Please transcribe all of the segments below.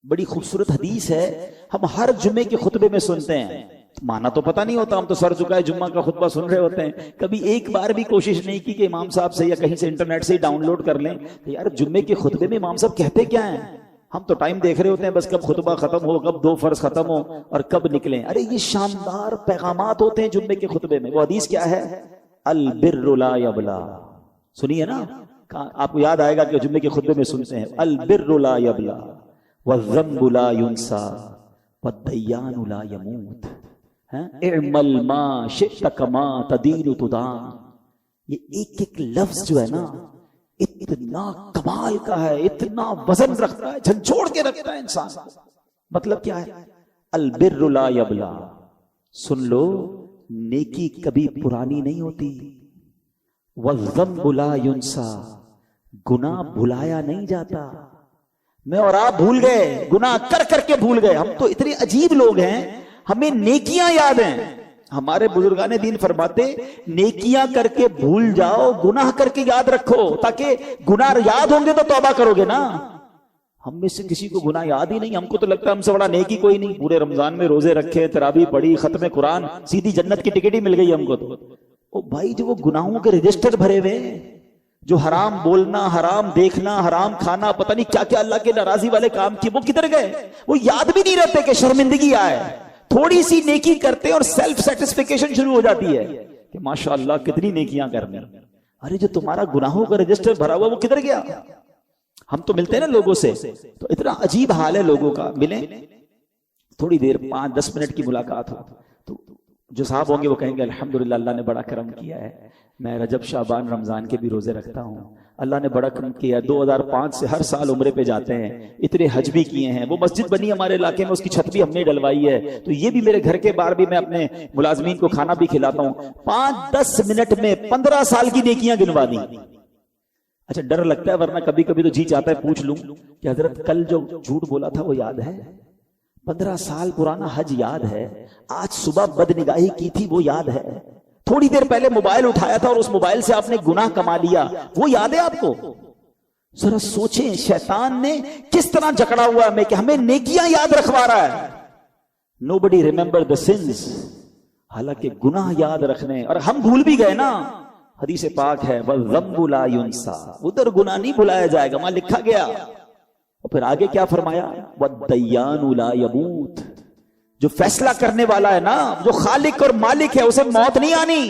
بڑی خوبصورت حدیث ہے، ہم ہر جمعے کے خطبے میں سنتے ہیں، مانا تو پتہ نہیں ہوتا، ہم تو سر جھکائے جمعہ کا خطبہ سن رہے ہوتے ہیں، کبھی ایک بار بھی کوشش نہیں کی کہ امام صاحب سے یا کہیں سے انٹرنیٹ سے ہی ڈاؤن لوڈ کر لیں کہ یار جمعے کے خطبے میں امام صاحب کہتے کیا ہیں۔ ہم تو ٹائم دیکھ رہے ہوتے ہیں بس کب خطبہ ختم ہو، کب 2 فرض ختم ہو اور کب نکلیں۔ ارے یہ شاندار پیغامات ہوتے ہیں جمعے کے خطبے میں۔ وہ حدیث کیا ہے؟ البر لا یبلا، سنیے نا، آپ کو یاد آئے گا کہ جمعے کے خطبے میں سنتے ہیں البر لا یبلا والذنب لا ينسى والدیان لا يموت، اعمل ما شئت کما تدین تدان۔ یہ ایک ایک لفظ جو ہے نا اتنا کمال کا ہے، اتنا وزن رکھتا ہے، جھنجھوڑ کے رکھتا ہے انسان کو۔ مطلب کیا ہے؟ البر لا یبلا، سن لو نیکی کبھی پرانی نہیں ہوتی، والذنب لا ينسى، گناہ بھلایا نہیں جاتا۔ میں اور آپ بھول گئے، گناہ کر کر کے بھول گئے۔ ہم تو اتنے عجیب لوگ ہیں، ہمیں نیکیاں یاد ہیں۔ ہمارے بزرگان دین فرماتے نیکیاں کر کے بھول جاؤ، گناہ کر کے یاد رکھو، تاکہ گناہ یاد ہوں گے تو توبہ کرو گے نا۔ ہم میں سے کسی کو گناہ یاد ہی نہیں، ہم کو تو لگتا ہے ہم سے بڑا نیکی کوئی نہیں، پورے رمضان میں روزے رکھے، تراویح پڑھی، ختم قرآن، سیدھی جنت کی ٹکٹ ہی مل گئی ہم کو تو۔ او بھائی جو وہ گناہوں کے رجسٹر بھرے ہوئے، جو حرام بولنا، حرام دیکھنا، حرام کھانا، پتہ نہیں کیا کیا اللہ کے ناراضی والے کام کیے، وہ کدھر گئے؟ وہ یاد بھی نہیں رہتے کہ شرمندگی آئے۔ تھوڑی سی نیکی کرتے اور سیلف سیٹسفیکیشن شروع ہو جاتی ہے کہ ماشاءاللہ کتنی نیکیاں کرنے۔ ارے جو تمہارا گناہوں کا رجسٹر بھرا ہوا وہ کدھر گیا؟ ہم تو ملتے ہیں نا لوگوں سے تو اتنا عجیب حال ہے لوگوں کا، ملیں تھوڑی دیر 5-10 منٹ کی ملاقات ہو تو جو صاحب ہوں گے وہ کہیں گے الحمدللہ اللہ نے بڑا کرم کیا ہے، میں رجب شعبان رمضان کے بھی روزے رکھتا ہوں، اللہ نے بڑا کرم کیا، 2005 سے ہر سال عمرے پہ جاتے ہیں، اتنے حج بھی کیے ہیں، وہ مسجد بنی ہمارے علاقے میں، اس کی چھت بھی ہم نے ڈلوائی ہے، تو یہ بھی میرے گھر کے باہر بھی میں اپنے ملازمین کو کھانا بھی کھلاتا ہوں۔ 5-10 منٹ میں 15 سال کی نیکیاں گنوا دی۔ اچھا ڈر لگتا ہے، ورنہ کبھی کبھی تو جی چاہتا ہے پوچھ لوں کہ حضرت کل جو جھوٹ بولا تھا وہ یاد ہے؟ 15 سال پرانا حج یاد ہے؟ آج صبح بدنگاہی کی تھی وہ یاد ہے؟ تھوڑی دیر پہلے موبائل اٹھایا تھا اور اس موبائل سے آپ نے گناہ کما لیا، وہ یاد ہے آپ کو؟ ذرا سوچیں شیطان نے کس طرح جکڑا ہوا ہے کہ ہمیں نیکیاں یاد رکھوا رہا ہے۔ Nobody remember the sins، حالانکہ گناہ یاد رکھنے، اور ہم بھول بھی گئے نا۔ حدیث پاک ہے وَالذَّنبُ لَا يُنسَى، ادھر گناہ نہیں بھلایا جائے گا، وہاں لکھا گیا۔ اور پھر آگے کیا فرمایا؟ وَالدَّيَّانُ لَا يَمُوتُ، جو فیصلہ کرنے والا ہے نا، جو خالق اور مالک ہے، اسے موت نہیں آنی،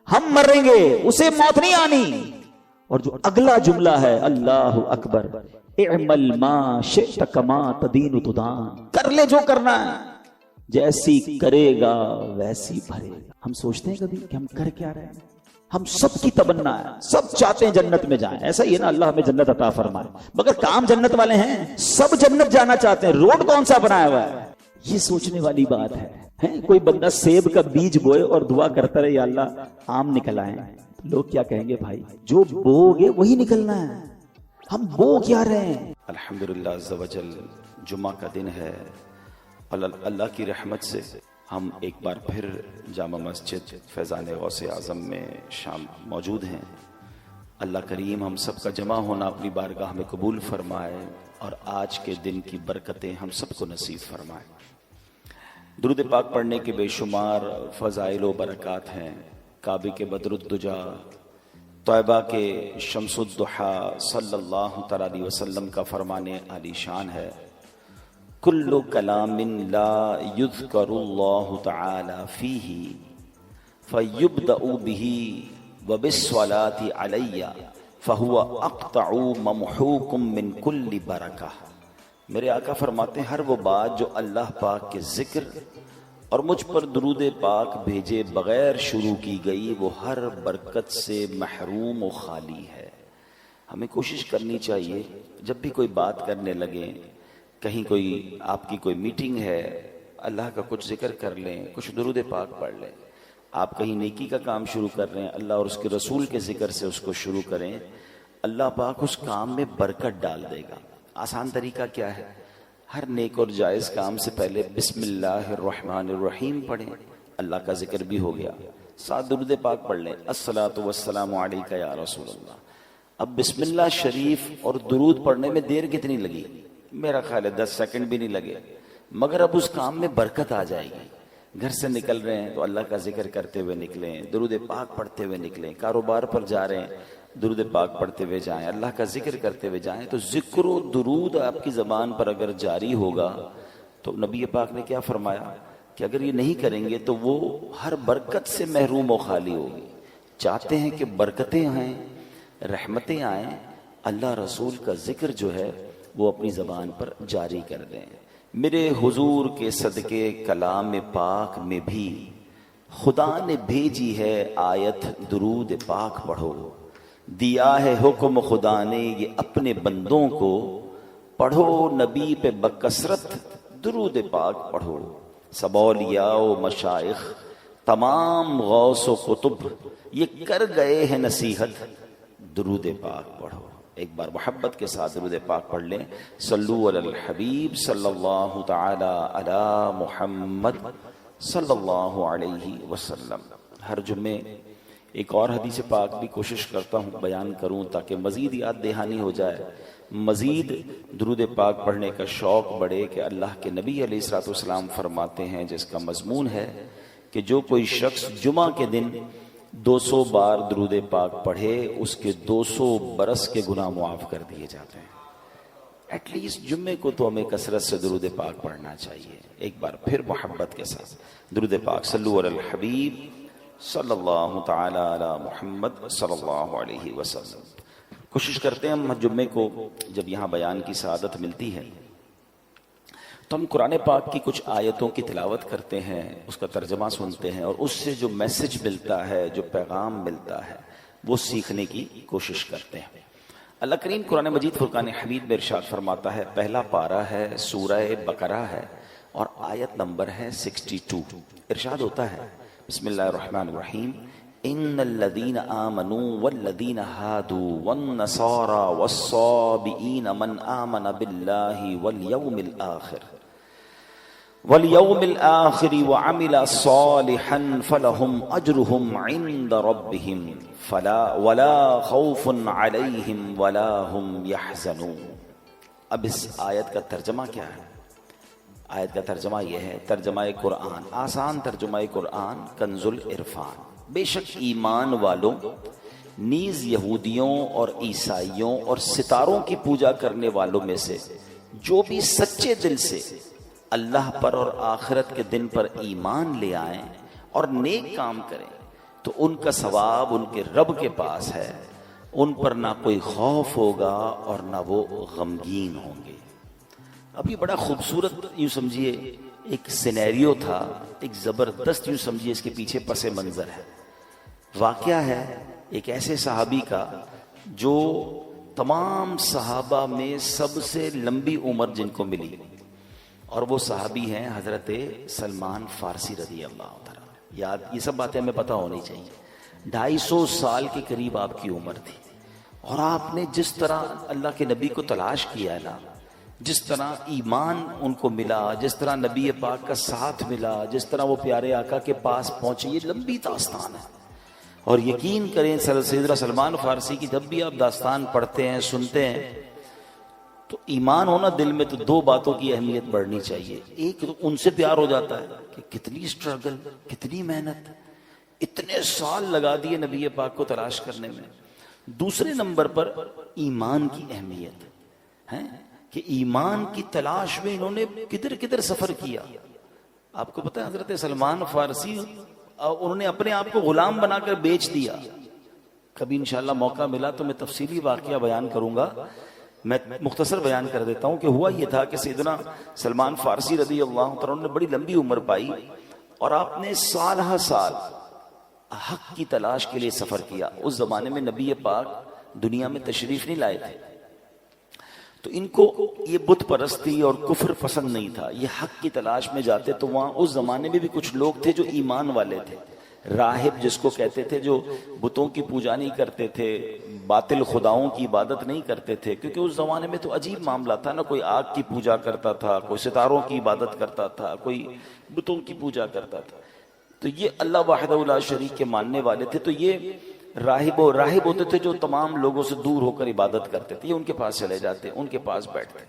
ہم مریں گے، اسے موت نہیں آنی۔ اور جو اگلا جملہ ہے اللہ اکبر، اعمل ما شئت کما تدین تدان، کر لے جو کرنا ہے، جیسی کرے گا ویسی بھرے گا۔ ہم سوچتے ہیں کبھی کہ ہم کر کیا رہے ہیں؟ ہم سب کی تمنا ہے، سب چاہتے ہیں جنت میں جائیں، ایسا ہی ہے نا، اللہ ہمیں جنت عطا فرمائے، مگر کام جنت والے ہیں، سب جنت جانا چاہتے ہیں، روڈ کون سا بنایا ہوا ہے؟ یہ سوچنے والی بات ہے۔ کوئی بندہ سیب کا بیج بوئے اور دعا کرتا رہے یا اللہ آم نکل آئے، لوگ کیا کہیں گے؟ بھائی جو بو گے وہی نکلنا ہے، ہم بو کیا رہے ہیں؟ الحمدللہ عز و جل، جمعہ کا دن ہے، اللہ کی رحمت سے ہم ایک بار پھر جامع مسجد فیضان غوث اعظم میں شام موجود ہیں۔ اللہ کریم ہم سب کا جمع ہونا اپنی بارگاہ میں قبول فرمائے اور آج کے دن کی برکتیں ہم سب کو نصیب فرمائے۔ درود پاک پڑھنے کے بے شمار فضائل و برکات ہیں۔ کعبے کے بدر الدجا، طیبہ کے شمس الضحیٰ صلی اللہ تعالی علیہ وسلم کا فرمان عالی شان ہے، کل کلام لا یذکر اللہ تعالی فیہ فیبدأ بہ وبالصلاۃ علی فہو اقطع ممحوق من کل برکہ۔ میرے آقا فرماتے ہیں ہر وہ بات جو اللہ پاک کے ذکر اور مجھ پر درود پاک بھیجے بغیر شروع کی گئی وہ ہر برکت سے محروم و خالی ہے۔ ہمیں کوشش کرنی چاہیے جب بھی کوئی بات کرنے لگیں، کہیں کوئی آپ کی کوئی میٹنگ ہے، اللہ کا کچھ ذکر کر لیں، کچھ درود پاک پڑھ لیں۔ آپ کہیں نیکی کا کام شروع کر رہے ہیں، اللہ اور اس کے رسول کے ذکر سے اس کو شروع کریں، اللہ پاک اس کام میں برکت ڈال دے گا۔ آسان طریقہ کیا ہے؟ ہر نیک اور جائز کام سے پہلے بسم اللہ الرحمن الرحیم پڑھیں، اللہ کا ذکر بھی ہو گیا، ساتھ درود پاک پڑھ لیں، الصلاۃ والسلام علیک یا رسول اللہ۔ اب بسم اللہ شریف اور درود پڑھنے میں دیر کتنی لگی؟ میرا خیال ہے 10 سیکنڈ بھی نہیں لگے، مگر اب اس کام میں برکت آ جائے گی۔ گھر سے نکل رہے ہیں تو اللہ کا ذکر کرتے ہوئے نکلیں، درود پاک پڑھتے ہوئے نکلیں، کاروبار پر جا رہے ہیں درود پاک پڑھتے ہوئے جائیں، اللہ کا ذکر کرتے ہوئے جائیں۔ تو ذکر و درود آپ کی زبان پر اگر جاری ہوگا تو نبی پاک نے کیا فرمایا کہ اگر یہ نہیں کریں گے تو وہ ہر برکت سے محروم و خالی ہوگی۔ چاہتے ہیں کہ برکتیں آئیں، رحمتیں آئیں، اللہ رسول کا ذکر جو ہے وہ اپنی زبان پر جاری کر دیں۔ میرے حضور کے صدقے کلام پاک میں بھی خدا نے بھیجی ہے آیت درود پاک پڑھو، دیا ہے حکم خدا نے یہ اپنے بندوں کو، پڑھو نبی پہ بکثرت درود پاک پڑھو۔ سب اولیاء و مشائخ تمام غوث و قطب یہ کر گئے ہیں نصیحت، درود پاک پڑھو۔ ایک بار محبت کے ساتھ درود پاک پڑھ لیں، صلو علی الحبیب صلی اللہ تعالی علی محمد صلی اللہ علیہ وسلم۔ ہر جمعے ایک اور حدیث پاک بھی کوشش کرتا ہوں بیان کروں تاکہ مزید یاد دہانی ہو جائے، مزید درود پاک پڑھنے کا شوق بڑھے کہ اللہ کے نبی علیہ الصلوۃ والسلام فرماتے ہیں، جس کا مضمون ہے کہ جو کوئی شخص جمعہ کے دن 200 بار درود پاک پڑھے اس کے 200 برس کے گناہ معاف کر دیے جاتے ہیں۔ ایٹ لیسٹ جمعے کو تو ہمیں کثرت سے درود پاک پڑھنا چاہیے۔ ایک بار پھر محبت کے ساتھ درود پاک، صلو علی الحبیب صلی اللہ تعالی علی محمد صلی اللہ علیہ وسلم۔ کوشش کرتے ہیں ہم جمعے کو جب یہاں بیان کی سعادت ملتی ہے تو ہم قرآن پاک کی کچھ آیتوں کی تلاوت کرتے ہیں، اس کا ترجمہ سنتے ہیں، اور اس سے جو میسج ملتا ہے، جو پیغام ملتا ہے، وہ سیکھنے کی کوشش کرتے ہیں۔ اللہ کریم قرآن مجید فرقان حمید میں ارشاد فرماتا ہے، پہلا پارہ ہے سورہ بقرہ ہے اور آیت نمبر ہے 62۔ ارشاد ہوتا ہے، بسم اللہ الرحمن الرحیم، ان الذین آمنوا والذین ہادوا والنصارى والصابئین من آمن باللہ والیوم الآخر وعمل صالحا فلہم اجرہم عند ربہم ولا خوف علیہم ولا ہم یحزنون۔ اب اس آیت کا ترجمہ کیا ہے؟ آیت کا ترجمہ یہ ہے، ترجمہ قرآن، آسان ترجمہ قرآن، کنز العرفان۔ بے شک ایمان والوں نیز یہودیوں اور عیسائیوں اور ستاروں کی پوجا کرنے والوں میں سے جو بھی سچے دل سے اللہ پر اور آخرت کے دن پر ایمان لے آئیں اور نیک کام کریں تو ان کا ثواب ان کے رب کے پاس ہے، ان پر نہ کوئی خوف ہوگا اور نہ وہ غمگین ہوں گے۔ اب یہ بڑا خوبصورت یوں سمجھیے ایک سینیریو تھا، ایک زبردست یوں سمجھیے اس کے پیچھے پس منظر ہے، واقعہ ہے ایک ایسے صحابی کا جو تمام صحابہ میں سب سے لمبی عمر جن کو ملی، اور وہ صحابی ہیں حضرت سلمان فارسی رضی اللہ تعالیٰ۔ یاد یہ سب باتیں ہمیں پتہ ہونی چاہیے۔ 250 سال کے قریب آپ کی عمر تھی، اور آپ نے جس طرح اللہ کے نبی کو تلاش کیا نا، جس طرح ایمان ان کو ملا، جس طرح نبی پاک کا ساتھ ملا، جس طرح وہ پیارے آقا کے پاس پہنچے، یہ لمبی داستان ہے۔ اور یقین کریں سیدنا سلمان فارسی کی جب بھی آپ داستان پڑھتے ہیں، سنتے ہیں، تو ایمان ہونا دل میں تو 2 باتوں کی اہمیت بڑھنی چاہیے۔ ایک تو ان سے پیار ہو جاتا ہے کہ کتنی سٹرگل، کتنی محنت، اتنے سال لگا دیے نبی پاک کو تلاش کرنے میں۔ دوسرے نمبر پر ایمان کی اہمیت ہے کہ ایمان کی تلاش میں انہوں نے کدھر کدھر سفر کیا۔ آپ کو پتہ ہے حضرت سلمان فارسی انہوں نے اپنے آپ کو غلام بنا کر بیچ دیا۔ کبھی انشاءاللہ موقع ملا تو میں تفصیلی واقعہ بیان کروں گا، میں مختصر بیان کر دیتا ہوں کہ ہوا یہ تھا کہ سیدنا سلمان فارسی رضی اللہ تعالیٰ نے بڑی لمبی عمر پائی، اور آپ نے سال ہر سال حق کی تلاش کے لیے سفر کیا۔ اس زمانے میں نبی پاک دنیا میں تشریف نہیں لائے تھے، تو ان کو یہ بت پرستی اور کفر پسند نہیں تھا، یہ حق کی تلاش میں جاتے۔ تو وہاں اس زمانے میں بھی کچھ لوگ تھے جو ایمان والے تھے، راہب جس کو کہتے تھے، جو بتوں کی پوجا نہیں کرتے تھے، باطل خداؤں کی عبادت نہیں کرتے تھے، کیونکہ اس زمانے میں تو عجیب معاملہ تھا نا، کوئی آگ کی پوجا کرتا تھا، کوئی ستاروں کی عبادت کرتا تھا، کوئی بتوں کی پوجا کرتا تھا۔ تو یہ اللہ وحدہ لا شریک کے ماننے والے تھے، تو یہ راہب ہوتے تھے جو تمام لوگوں سے دور ہو کر عبادت کرتے تھے، یہ ان کے پاس چلے جاتے، ان کے پاس بیٹھتے۔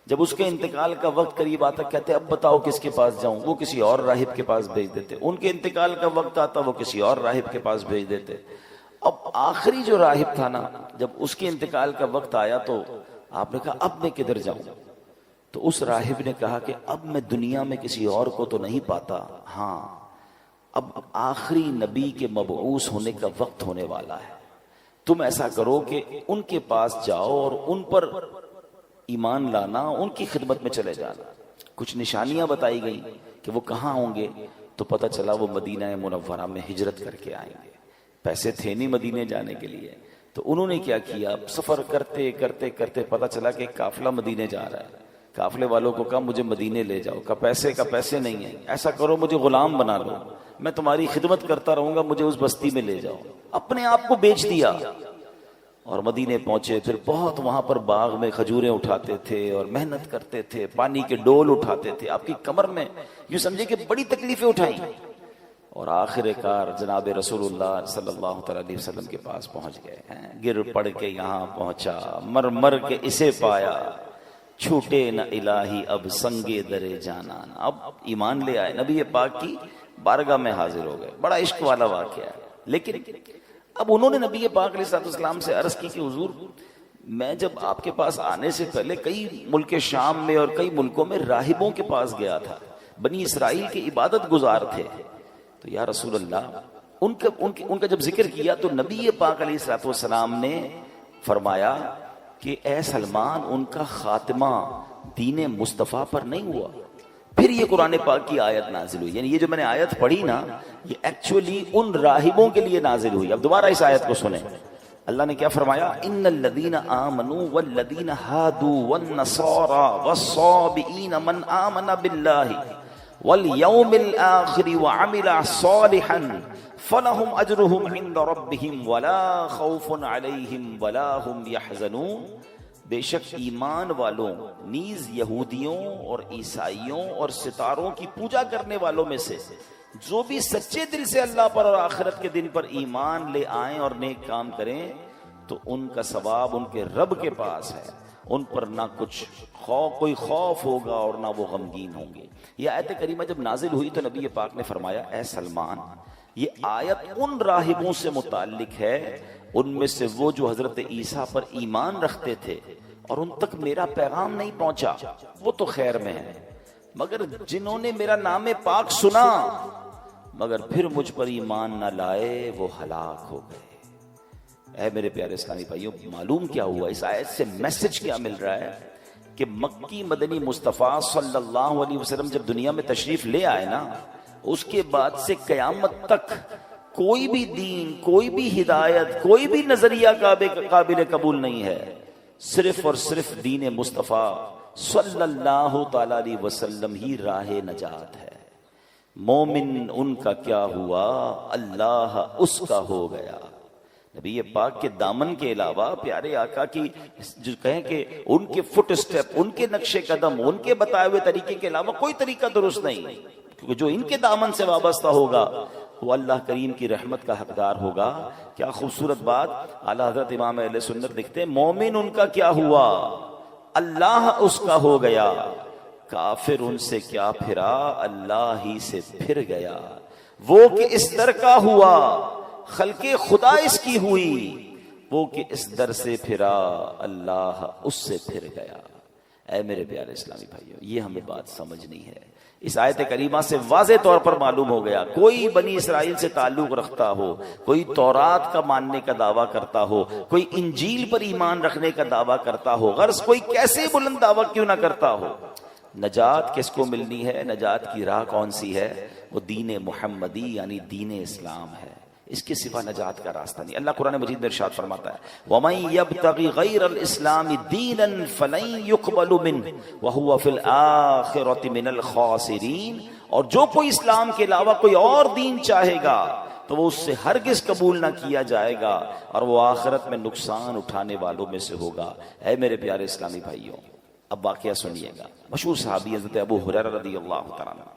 جب اس کے انتقال کا وقت قریب آتا کہتے اب بتاؤ کس کے پاس جاؤں، وہ کسی اور راہب کے پاس بھیج دیتے، ان کے انتقال کا وقت آتا وہ کسی اور راہب کے پاس بھیج دیتے۔ اب آخری جو راہب تھا نا، جب اس کے انتقال کا وقت آیا تو آپ نے کہا اب میں کدھر جاؤں؟ تو اس راہب نے کہا کہ اب میں دنیا میں کسی اور کو تو نہیں پاتا، ہاں اب آخری نبی کے مبعوث ہونے کا وقت ہونے والا ہے، تم ایسا کرو کہ ان کے پاس جاؤ اور ان پر ایمان لانا، ان کی خدمت میں چلے جانا۔ کچھ نشانیاں بتائی گئیں کہ وہ کہاں ہوں گے، تو پتہ چلا وہ مدینہ منورہ میں ہجرت کر کے آئیں گے۔ پیسے تھے نہیں مدینے جانے کے لیے، تو انہوں نے کیا کیا، سفر کرتے کرتے کرتے پتہ چلا کہ ایک قافلہ مدینے جا رہا ہے۔ قافلے والوں کو کہا مجھے مدینے لے جاؤ، کہا پیسے کا پیسے نہیں ہیں، ایسا کرو مجھے غلام بنا لو، میں تمہاری خدمت کرتا رہوں گا، مجھے اس بستی میں لے جاؤ۔ اپنے آپ کو بیچ دیا اور مدینے پہنچے۔ پھر بہت وہاں پر باغ میں کھجوریں اٹھاتے تھے اور محنت کرتے تھے، پانی کے ڈول اٹھاتے تھے، آپ کی کمر میں یوں سمجھے کہ بڑی تکلیفیں اٹھائیں، اور آخر کار جناب رسول اللہ صلی اللہ تعالی علیہ وسلم کے پاس پہنچ گئے ہیں۔ گر پڑ کے یہاں پہنچا، مر مر کے اسے پایا، چھوٹے نہ الہی اب سنگے درے جانان۔ اب ایمان لے آئے، نبی پاک کی بارگاہ میں حاضر ہو گئے۔ بڑا عشق والا واقعہ ہے۔ لیکن اب انہوں نے نبی پاک علیہ السلام سے عرض کی کہ حضور میں جب آپ کے پاس آنے سے پہلے کئی ملک شام میں اور کئی ملکوں میں راہبوں کے پاس گیا تھا، بنی اسرائیل کے عبادت گزار تھے، تو یا رسول اللہ ان کا جب ذکر کیا تو نبی پاک علیہ السلام نے فرمایا کہ اے سلمان ان کا خاتمہ دین مصطفیٰ پر نہیں ہوا۔ پھر یہ قرآن پاک کی آیت نازل ہوئی، یعنی یہ جو میں نے آیت پڑھی نا، یہ ایکچولی ان راہبوں کے لیے نازل ہوئی۔ اب دوبارہ اس آیت کو سنیں، اللہ نے کیا فرمایا، ان الذین آمنوا والذین ہادوا والنصارى والصابئین من آمن باللہ والیوم الآخر وعمل صالحا فلہم اجرہم عند ربہم ولا خوف علیہم ولا ہم یحزنون۔ بے شک ایمان والوں نیز یہودیوں اور عیسائیوں اور ستاروں کی پوجا کرنے والوں میں سے جو بھی سچے دل سے اللہ پر اور آخرت کے دن پر ایمان لے آئیں اور نیک کام کریں تو ان کا ثواب ان کے رب کے پاس ہے، ان پر نہ کچھ کوئی خوف ہوگا اور نہ وہ غمگین ہوں گے۔ یہ آیت کریمہ جب نازل ہوئی تو نبی پاک نے فرمایا اے سلمان، یہ آیت ان راہبوں سے متعلق ہے، ان میں سے وہ جو حضرت عیسیٰ پر ایمان رکھتے تھے اور ان تک میرا پیغام نہیں پہنچا، وہ تو خیر میں ہے، مگر جنہوں نے میرا نام پاک سنا مگر پھر مجھ پر ایمان نہ لائے وہ ہلاک ہو گئے۔ اے میرے پیارے اسلامی بھائیوں، معلوم کیا ہوا، اس آیت سے میسج کیا مل رہا ہے کہ مکی مدنی مصطفیٰ صلی اللہ علیہ وسلم جب دنیا میں تشریف لے آئے نا، اس کے بعد سے قیامت تک کوئی بھی دین، کوئی بھی ہدایت، کوئی بھی نظریہ قابل قبول نہیں ہے، صرف اور صرف دین مصطفیٰ صلی اللہ تعالی علیہ وسلم ہی راہ نجات ہے۔ مومن ان کا کیا ہوا، اللہ اس کا ہو گیا۔ نبی پاک کے دامن کے علاوہ پیارے آقا کی جو کہیں کہ ان کے فٹ اسٹیپ، ان کے نقش قدم، ان کے بتائے ہوئے طریقے کے علاوہ کوئی طریقہ درست نہیں، کیونکہ جو ان کے دامن سے وابستہ ہوگا وہ اللہ کریم کی رحمت کا حقدار ہوگا۔ کیا خوبصورت بات، اعلیٰ حضرت امام اہل سنت لکھتے ہیں مومن ان کا کیا ہوا، اللہ اس کا ہو گیا، کافر ان سے کیا پھرا، اللہ ہی سے پھر گیا۔ وہ کہ اس در کا ہوا، خلق خدا اس کی ہوئی، وہ کہ اس در سے پھرا، اللہ اس سے پھر گیا۔ اے میرے پیارے اسلامی بھائیوں، یہ ہمیں بات سمجھنی ہے۔ اس آیت کریمہ سے واضح طور پر معلوم ہو گیا، کوئی بنی اسرائیل سے تعلق رکھتا ہو، کوئی تورات کا ماننے کا دعویٰ کرتا ہو، کوئی انجیل پر ایمان رکھنے کا دعویٰ کرتا ہو، غرض کوئی کیسے بلند دعویٰ کیوں نہ کرتا ہو، نجات کس کو ملنی ہے، نجات کی راہ کون سی ہے، وہ دین محمدی یعنی دین اسلام ہے، اس کے سوا نجات کا راستہ نہیں۔ اللہ قرآن مجید میں ارشاد فرماتا ہے وَمَن يَبْتَغِ غَيْرَ الْإِسْلَامِ دِينًا فَلَن يُقْبَلُ مِنْهُ وَهُوَ فِي الْآخِرَةِ مِنَ الْخَاسِرِينَ، اور جو کوئی اسلام کے علاوہ کوئی اور دین چاہے گا تو وہ اس سے ہرگز قبول نہ کیا جائے گا اور وہ آخرت میں نقصان اٹھانے والوں میں سے ہوگا۔ اے میرے پیارے اسلامی بھائیوں، اب واقعہ سنیے گا۔ مشہور صحابی حضرت ابو ہریرہ رضی اللہ تعالیٰ عنہ،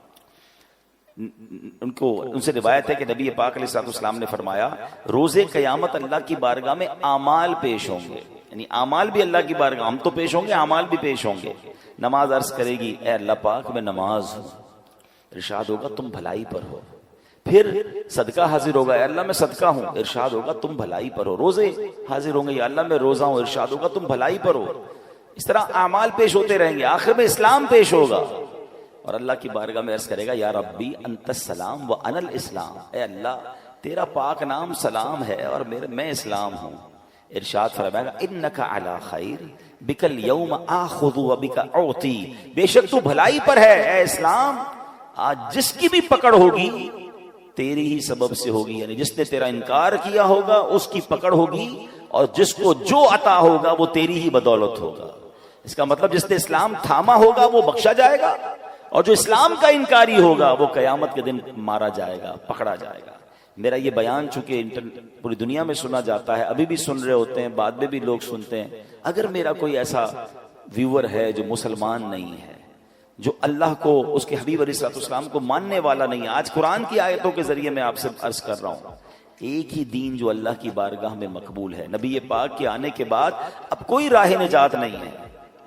ان سے روایت ہے کہ نبی پاک علیہ السلام نے فرمایا روز قیامت اللہ کی بارگاہ میں اعمال پیش ہوں گے، یعنی اعمال بھی اللہ کی بارگاہ، ہم تو پیش ہوں گے، اعمال بھی پیش ہوں گے. نماز عرض کرے گی اے اللہ پاک میں نماز ہوں، ارشاد ہوگا تم بھلائی پر ہو. پھر صدقہ حاضر ہوگا، اے اللہ میں صدقہ ہوں، ارشاد ہوگا تم بھلائی پر ہو. روزے حاضر ہوں گے، یا اللہ میں روزہ ہوں، ارشاد ہوگا تم بھلائی پر ہو. اس طرح اعمال پیش ہوتے رہیں گے، آخر میں اسلام پیش ہوگا اور اللہ کی بارگاہ میں عرض کرے گا یا ربی انت السلام و انا الاسلام، اے اللہ تیرا پاک نام سلام ہے اور میں اسلام ہوں. ارشاد فرمائے گا انک علی خیر بک الیوم آخذ و بک اعطی، بے شک تو بھلائی پر ہے اے اسلام، آج جس کی بھی پکڑ ہوگی تیری ہی سبب سے ہوگی. یعنی جس نے تیرا انکار کیا ہوگا اس کی پکڑ ہوگی، اور جس کو جو عطا ہوگا وہ تیری ہی بدولت ہوگا. اس کا مطلب جس نے اسلام تھاما ہوگا وہ بخشا جائے گا، اور جو اسلام کا انکاری ہوگا وہ قیامت کے دن مارا جائے گا، پکڑا جائے گا. میرا یہ بیان چونکہ پوری دنیا میں سنا جاتا ہے، ابھی بھی سن رہے ہوتے ہیں، بعد میں بھی لوگ سنتے ہیں. اگر میرا کوئی ایسا ویور ہے جو مسلمان نہیں ہے، جو اللہ کو، اس کے حبیب علیہ السلام کو ماننے والا نہیں ہے، آج قرآن کی آیتوں کے ذریعے میں آپ سے عرض کر رہا ہوں، ایک ہی دین جو اللہ کی بارگاہ میں مقبول ہے، نبی پاک کے آنے کے بعد اب کوئی راہ نجات نہیں ہے.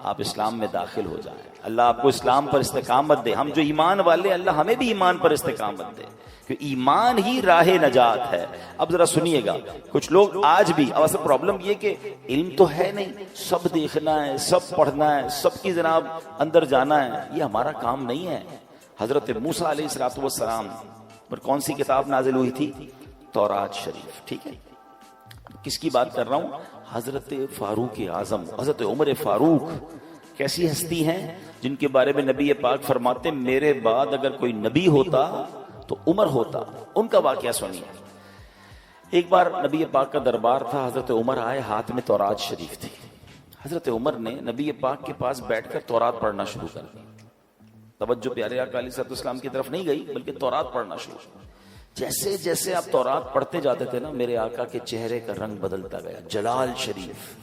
آپ اسلام میں داخل ہو جائیں، اللہ آپ کو اسلام پر استقامت دے. ہم جو ایمان والے، اللہ ہمیں بھی ایمان پر استقامت دے، کہ ایمان ہی راہ نجات ہے. اب ذرا سنیے گا، کچھ لوگ آج بھی، اب اصل پرابلم یہ کہ علم تو ہے نہیں، سب دیکھنا ہے، سب پڑھنا ہے، سب کی جناب اندر جانا ہے، یہ ہمارا کام نہیں ہے. حضرت موسیٰ علیہ السلام پر کون سی کتاب نازل ہوئی تھی؟ تورات شریف. ٹھیک ہے، کس کی بات کر رہا ہوں؟ حضرت فاروق اعظم، حضرت عمر فاروق. کیسی ہستی ہیں جن کے بارے میں نبی پاک فرماتے میرے بعد اگر کوئی نبی ہوتا تو عمر ہوتا. ان کا واقعہ سنیے. ایک بار نبی پاک کا دربار تھا، حضرت عمر آئے، ہاتھ میں تورات شریف تھی. حضرت عمر نے نبی پاک کے پاس بیٹھ کر تورات پڑھنا شروع کر دی. توجہ پیارے آقا علیہ السلام کی طرف نہیں گئی، بلکہ تورات پڑھنا شروع. جیسے جیسے آپ تورات پڑھتے جاتے تھے نا، میرے آقا کے چہرے کا رنگ بدلتا گیا. جلال شریف،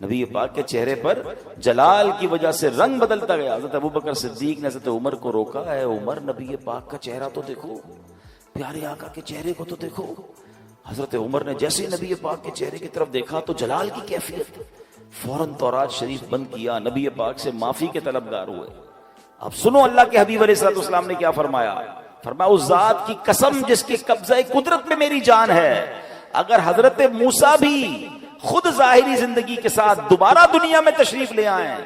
نبی پاک کے چہرے پر جلال کی وجہ سے رنگ بدلتا گیا. حضرت ابوبکر صدیق نے حضرت عمر کو روکا، اے عمر نبی پاک کا چہرہ تو دیکھو، پیارے آقا کے چہرے کو تو دیکھو. حضرت عمر نے جیسے نبی پاک کے چہرے کی طرف دیکھا تو جلال کی کیفیت، فوراً تورات شریف بند کیا، نبی پاک سے معافی کے طلبگار ہوئے. اب سنو اللہ کے حبیب علیہ السلام نے کیا فرمایا. فرمایا اس ذات کی قسم جس کے قبضہ قدرت میں میری جان ہے، اگر حضرت موسیٰ بھی خود ظاہری زندگی کے ساتھ دوبارہ دنیا میں تشریف لے آئیں،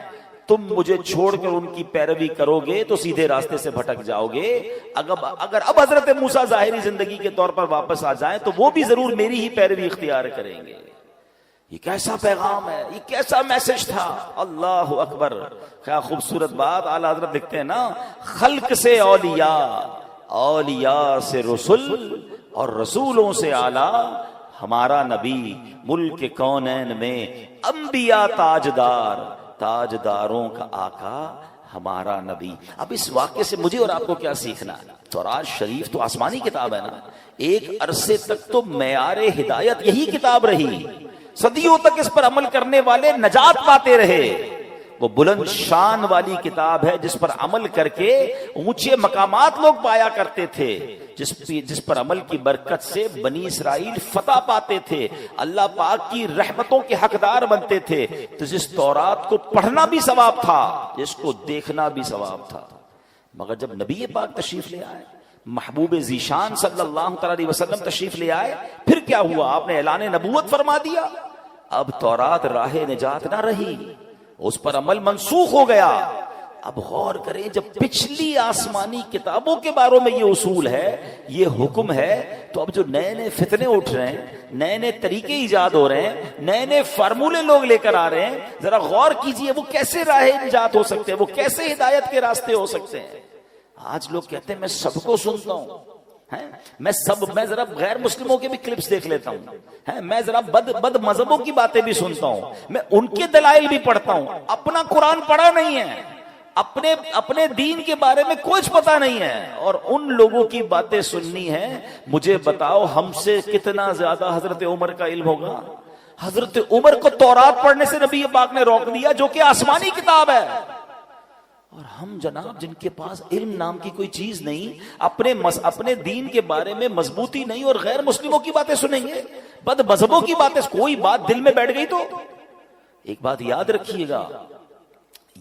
تم مجھے چھوڑ کر ان کی پیروی کرو گے تو سیدھے راستے سے بھٹک جاؤ گے. اگر اب حضرت موسیٰ ظاہری زندگی کے طور پر واپس آ جائیں تو وہ بھی ضرور میری ہی پیروی اختیار کریں گے. یہ کیسا پیغام ہے، یہ کیسا میسج تھا. اللہ اکبر، کیا خوبصورت بات. اعلیٰ حضرت لکھتے ہیں نا، خلق سے اولیاء، اولیاء سے رسول، اور رسولوں سے اعلیٰ ہمارا نبی. ملک کونین میں انبیاء تاجدار، تاجداروں کا آقا ہمارا نبی. اب اس واقعے سے مجھے اور آپ کو کیا سیکھنا ہے؟ تورات شریف تو آسمانی کتاب ہے نا، ایک عرصے تک تو معیار ہدایت یہی کتاب رہی، صدیوں تک اس پر عمل کرنے والے نجات پاتے رہے. وہ بلند شان والی کتاب ہے جس پر عمل کر کے اونچے مقامات لوگ پایا کرتے تھے، جس پر عمل کی برکت سے بنی اسرائیل فتح پاتے تھے، اللہ پاک کی رحمتوں کے حقدار بنتے تھے. تو جس تورات کو پڑھنا بھی ثواب تھا، جس کو دیکھنا بھی ثواب تھا. مگر جب نبی پاک تشریف لے آئے، محبوب ذیشان صلی اللہ علیہ وسلم تشریف لے آئے، پھر کیا ہوا؟ آپ نے اعلان نبوت فرما دیا. اب تورات راہ نجات نہ رہی، اس پر عمل منسوخ ہو گیا. اب غور کریں، جب پچھلی آسمانی کتابوں کے بارے میں یہ اصول ہے، یہ حکم ہے، تو اب جو نئے نئے فتنے اٹھ رہے ہیں، نئے نئے طریقے ایجاد ہو رہے ہیں، نئے نئے فارمولے لوگ لے کر آ رہے ہیں، ذرا غور کیجئے وہ کیسے راہ نجات ہو سکتے ہیں، وہ کیسے ہدایت کے راستے ہو سکتے ہیں. آج لوگ کہتے ہیں میں سب کو سنتا ہوں، میں ذرا غیر مسلموں کے بھی کلپس دیکھ لیتا ہوں، میں ذرا بد مذہبوں کی باتیں بھی سنتا ہوں، میں ان کے دلائل بھی پڑھتا ہوں. اپنا قرآن پڑھا نہیں ہے، اپنے دین کے بارے میں کچھ پتا نہیں ہے، اور ان لوگوں کی باتیں سننی ہے. مجھے بتاؤ ہم سے کتنا زیادہ حضرت عمر کا علم ہوگا. حضرت عمر کو تورات پڑھنے سے نبی پاک نے روک دیا، جو کہ آسمانی کتاب ہے. اور ہم جناب جن کے پاس علم نام کی کوئی چیز نہیں، اپنے دین کے بارے میں مضبوطی نہیں، اور غیر مسلموں کی باتیں سنیں گے، بد مذہبوں کی باتیں. کوئی بات دل میں بیٹھ گئی تو ایک بات یاد رکھیے گا،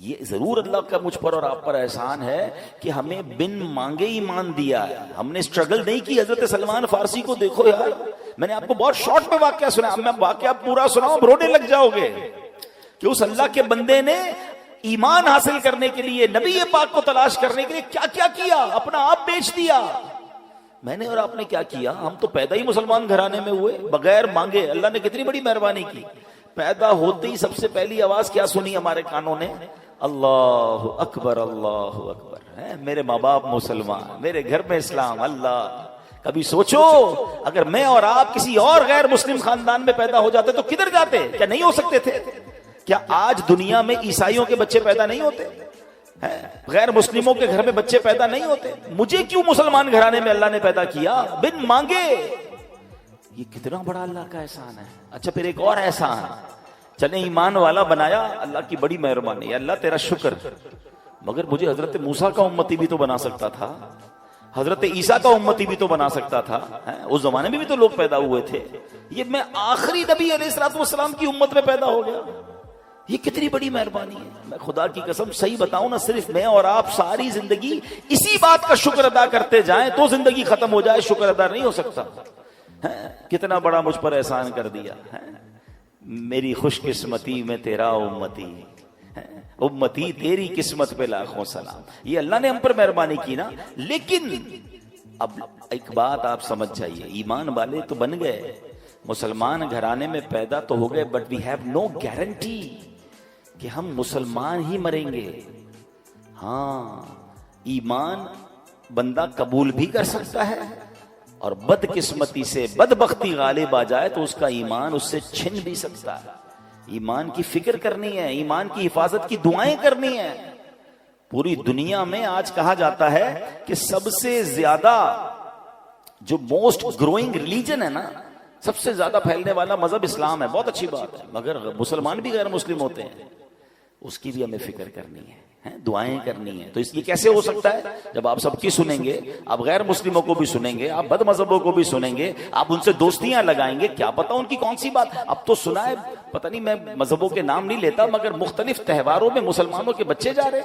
یہ ضرور اللہ کا مجھ پر اور آپ پر احسان ہے کہ ہمیں بن مانگے ایمان دیا ہے. ہم نے اسٹرگل نہیں کی. حضرت سلمان فارسی کو دیکھو یار، میں نے آپ کو بہت شارٹ میں واقعہ سنا، میں واقعہ پورا سناؤں رونے لگ جاؤ گے کہ اس اللہ کے بندے نے ایمان حاصل کرنے کے لیے، نبی پاک کو تلاش کرنے کے لیے کیا کیا کیا، اپنا آپ بیچ دیا. میں نے اور آپ نے کیا کیا؟ ہم تو پیدا ہی مسلمان گھرانے میں ہوئے بغیر مانگے. اللہ نے کتنی بڑی مہربانی کی. پیدا ہوتے ہی سب سے پہلی آواز کیا سنی ہمارے کانوں نے؟ اللہ اکبر اللہ اکبر. میرے ماں باپ مسلمان، میرے گھر میں اسلام. اللہ، کبھی سوچو اگر میں اور آپ کسی اور غیر مسلم خاندان میں پیدا ہو جاتے تو کدھر جاتے؟ کیا نہیں ہو سکتے تھے؟ کیا آج دنیا میں عیسائیوں کے بچے پیدا نہیں ہوتے؟ غیر مسلموں کے گھر میں بچے پیدا نہیں ہوتے؟ مجھے کیوں مسلمان گھرانے میں اللہ نے پیدا کیا بن مانگے؟ یہ کتنا بڑا اللہ کا احسان ہے. اچھا پھر ایک اور احسان، چلیں ایمان والا بنایا، اللہ کی بڑی مہربانی ہے، اللہ تیرا شکر. مگر مجھے حضرت موسیٰ کا امتی بھی تو بنا سکتا تھا، حضرت عیسیٰ کا امتی بھی تو بنا سکتا تھا. اس زمانے میں بھی تو لوگ پیدا ہوئے تھے. یہ میں آخری نبی علیہ الصلوۃ والسلام کی امت میں پیدا ہو گیا. یہ کتنی بڑی مہربانی ہے. میں خدا کی قسم صحیح بتاؤں نا، صرف میں اور آپ ساری زندگی اسی بات کا شکر ادا کرتے جائیں تو زندگی ختم ہو جائے. شکر ادا نہیں ہو سکتا. کتنا بڑا مجھ پر احسان کر دیا. میری خوش قسمتی میں تیرا امتی، امتی تیری قسمت پہ لاکھوں سلام. یہ اللہ نے ہم پر مہربانی کی نا. لیکن اب ایک بات آپ سمجھ جائیے، ایمان والے تو بن گئے، مسلمان گھرانے میں پیدا تو ہو گئے، but we have no guarantee کہ ہم مسلمان ہی مریں گے. ہاں، ایمان بندہ قبول بھی کر سکتا ہے، اور بدقسمتی سے بدبختی غالب آ جائے تو اس کا ایمان اس سے چھن بھی سکتا ہے. ایمان کی فکر کرنی ہے، ایمان کی حفاظت کی دعائیں کرنی ہیں. پوری دنیا میں آج کہا جاتا ہے کہ سب سے زیادہ جو موسٹ گروئنگ ریلیجن ہے نا، سب سے زیادہ پھیلنے والا مذہب اسلام ہے. بہت اچھی بات ہے، مگر مسلمان بھی غیر مسلم ہوتے ہیں. اس کی بھی ہمیں فکر کرنی ہے، دعائیں کرنی ہیں. تو اس لیے کیسے ہو سکتا ہے؟ جب آپ سب کی سنیں گے، آپ غیر مسلموں کو بھی سنیں گے، آپ بد مذہبوں کو بھی سنیں گے، آپ ان سے دوستیاں لگائیں گے. کیا پتا ان کی کون سی بات. اب تو سنا ہے، پتہ نہیں، میں مذہبوں کے نام نہیں لیتا، مگر مختلف تہواروں میں مسلمانوں کے بچے جا رہے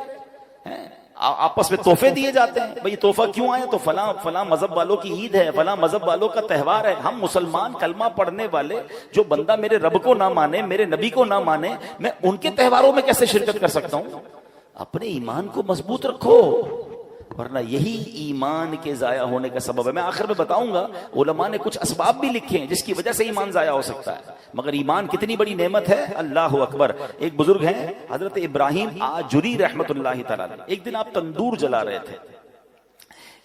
ہیں، آپس میں تحفے دیے جاتے ہیں. بھئی تحفہ کیوں آیا؟ تو فلاں مذہب والوں کی عید ہے، فلاں مذہب والوں کا تہوار ہے. ہم مسلمان کلمہ پڑھنے والے، جو بندہ میرے رب کو نہ مانے، میرے نبی کو نہ مانے، میں ان کے تہواروں میں کیسے شرکت کر سکتا ہوں؟ اپنے ایمان کو مضبوط رکھو، ورنہ یہی ایمان کے ضائع ہونے کا سبب ہے. میں آخر میں بتاؤں گا، علماء نے کچھ اسباب بھی لکھے ہیں جس کی وجہ سے ایمان ضائع ہو سکتا ہے. مگر ایمان کتنی بڑی نعمت ہے، اللہ اکبر. ایک بزرگ ہیں حضرت ابراہیم آجری رحمت اللہ تعالی. ایک دن آپ تندور جلا رہے تھے،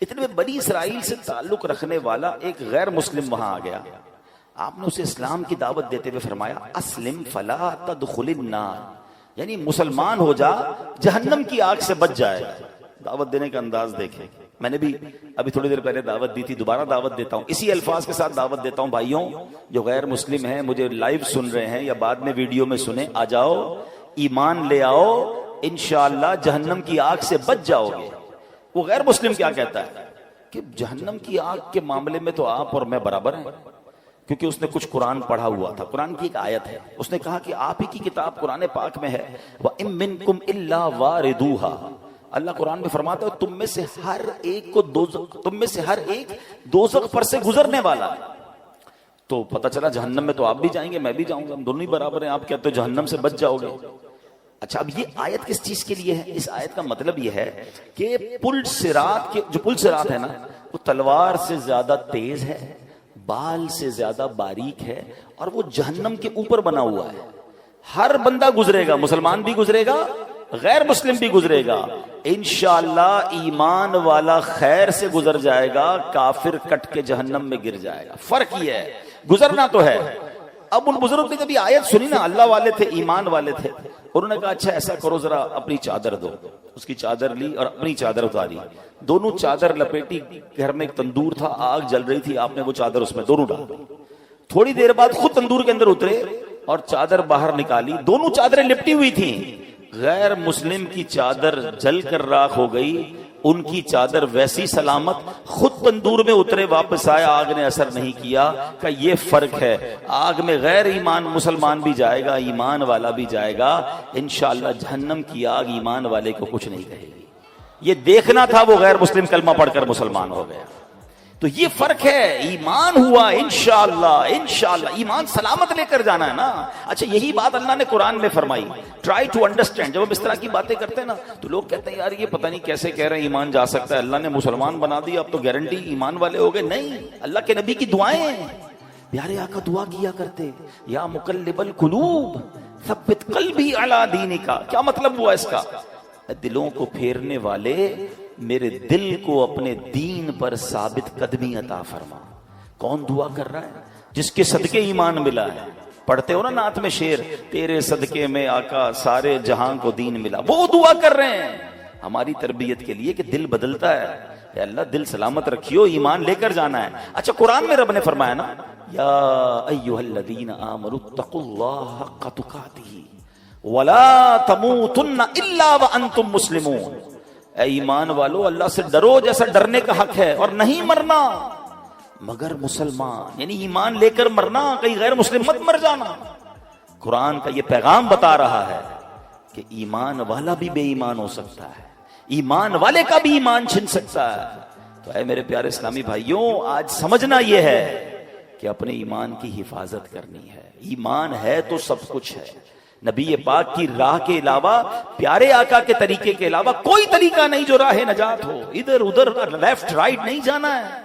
اتنے میں بنی اسرائیل سے تعلق رکھنے والا ایک غیر مسلم وہاں آ گیا. آپ نے اسے اسلام کی دعوت دیتے ہوئے فرمایا، اسلم فلا تدخل النار، یعنی مسلمان ہو جا، جہنم کی آگ سے بچ جائے گا. دعوت دینے کا انداز دیکھیں. میں نے بھی ابھی تھوڑی دیر پہلے دعوت دی تھی، دوبارہ دعوت دیتا ہوں، اسی الفاظ کے ساتھ دعوت دیتا ہوں. بھائیوں جو غیر مسلم ہیں، مجھے لائیو سن رہے ہیں یا بعد میں ویڈیو میں سنیں، آ جاؤ، ایمان لے آؤ، انشاءاللہ جہنم کی آگ سے بچ جاؤ گے. وہ غیر مسلم کیا کہتا ہے کہ جہنم کی آگ کے معاملے میں تو آپ اور میں برابر ہیں، کیونکہ اس نے کچھ قرآن پڑھا ہوا تھا. قرآن کی ایک آیت ہے، اس نے کہا کہ آپ ہی کی کتاب قرآن پاک میں ہے، وَإِن مِّنكُمْ إِلَّا وَارِدُوهَا. اللہ قرآن میں فرماتا ہے تم میں سے ہر ایک دوزخ پر سے گزرنے والا ہے. تو پتہ چلا جہنم میں تو آپ بھی جائیں گے، میں بھی جاؤں گا، ہم دونوں ہی برابر ہیں. آپ کہتے ہو جہنم سے بچ جاؤ گے. اچھا، اب یہ آیت کس چیز کے لیے ہے؟ اس آیت کا مطلب یہ ہے کہ پل صراط ہے نا، وہ تلوار سے زیادہ تیز ہے، بال سے زیادہ باریک ہے، اور وہ جہنم کے اوپر بنا ہوا ہے. ہر بندہ گزرے گا، مسلمان بھی گزرے گا، غیر مسلم بھی گزرے گا. انشاءاللہ ایمان والا خیر سے گزر جائے گا، کافر کٹ کے جہنم میں گر جائے گا. فرق یہ ہے، گزرنا تو ہے. اب ان بزرگ نے جب یہ آیت سنی نا، اللہ والے تھے، ایمان والے تھے، انہوں نے کہا اچھا ایسا کرو، ذرا اپنی چادر دو. اس کی چادر لی اور اپنی چادر اتاری، دونوں چادر لپیٹی. گھر میں ایک تندور تھا، آگ جل رہی تھی، آپ نے وہ چادر اس میں دونوں ڈال دی. تھوڑی دیر بعد خود تندور کے اندر اترے اور چادر باہر نکالی. دونوں چادریں لپٹی ہوئی تھیں. غیر مسلم کی چادر جل کر راکھ ہو گئی ان کی چادر ویسی سلامت، خود تندور میں اترے واپس آئے، آگ نے اثر نہیں کیا۔ کہ یہ فرق ہے، آگ میں غیر ایمان مسلمان بھی جائے گا، ایمان والا بھی جائے گا، انشاءاللہ جہنم کی آگ ایمان والے کو کچھ نہیں کہے گی۔ یہ دیکھنا تھا وہ غیر مسلم کلمہ پڑھ کر مسلمان ہو گیا، تو یہ فرق ہے۔ ایمان ہوا انشاءاللہ، انشاءاللہ ایمان سلامت لے کر جانا ہے نا۔ اچھا یہی بات اللہ نے قرآن میں فرمائی، ٹرائی ٹو انڈرسٹینڈ۔ جب ہم اس طرح کی باتیں کرتے ہیں نا تو لوگ کہتے ہیں یار یہ پتہ نہیں کیسے کہہ رہے ہیں ایمان جا سکتا ہے، اللہ نے مسلمان بنا دیا اب تو گارنٹی ایمان والے ہو گئے۔ نہیں، اللہ کے نبی کی دعائیں ہیں، پیارے آقا دعا کیا کرتے، یا مقلب القلوب ثبت قلبی علی دینک۔ کیا مطلب ہوا اس کا؟ دلوں کو پھیرنے والے میرے دل کو اپنے دین پر ثابت قدمی عطا فرما۔ کون دعا کر رہا ہے؟ جس کے صدقے ایمان ملا ہے۔ پڑھتے ہو نا نعت میں شعر، تیرے صدقے میں آقا سارے جہاں کو دین ملا، وہ دعا کر رہے ہیں ہماری تربیت کے لیے کہ دل بدلتا ہے۔ اے اللہ دل سلامت رکھیو، ایمان لے کر جانا ہے۔ اچھا قرآن میں رب نے فرمایا نا، یا ایھا الذین آمنوا اتقوا اللہ حق تقاتہ ولا تموتن الا وانتم مسلمون۔ اے ایمان والو اللہ سے ڈرو جیسا ڈرنے کا حق ہے، اور نہیں مرنا مگر مسلمان، یعنی ایمان لے کر مرنا، کہیں غیر مسلم مت مر جانا۔ قرآن کا یہ پیغام بتا رہا ہے کہ ایمان والا بھی بے ایمان ہو سکتا ہے، ایمان والے کا بھی ایمان چھن سکتا ہے۔ تو اے میرے پیارے اسلامی بھائیوں، آج سمجھنا یہ ہے کہ اپنے ایمان کی حفاظت کرنی ہے۔ ایمان ہے تو سب کچھ ہے۔ نبی پاک کی راہ کے علاوہ، پیارے آقا کے طریقے کے علاوہ کوئی طریقہ نہیں جو راہ نجات ہو۔ ادھر ادھر لیفٹ رائٹ نہیں جانا ہے۔